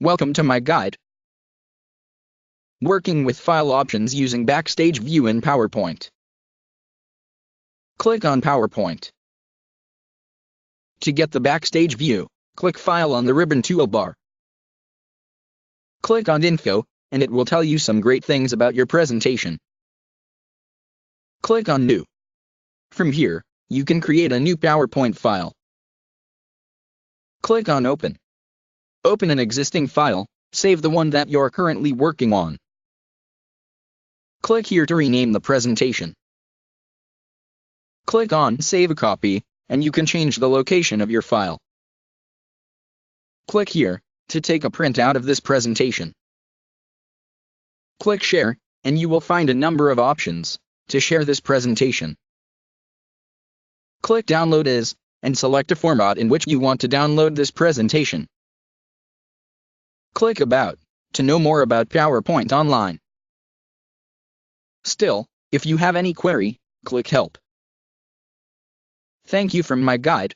Welcome to MyGuide. Working with file options using Backstage view in PowerPoint. Click on PowerPoint. To get the Backstage view, click File on the ribbon toolbar. Click on Info, and it will tell you some great things about your presentation. Click on New. From here, you can create a new PowerPoint file. Click on Open. Open an existing file, save the one that you're currently working on. Click here to rename the presentation. Click on Save a Copy, and you can change the location of your file. Click here to take a printout of this presentation. Click Share, and you will find a number of options to share this presentation. Click Download As, and select a format in which you want to download this presentation. Click About to know more about PowerPoint online. Still, if you have any query, click Help. Thank you from MyGuide.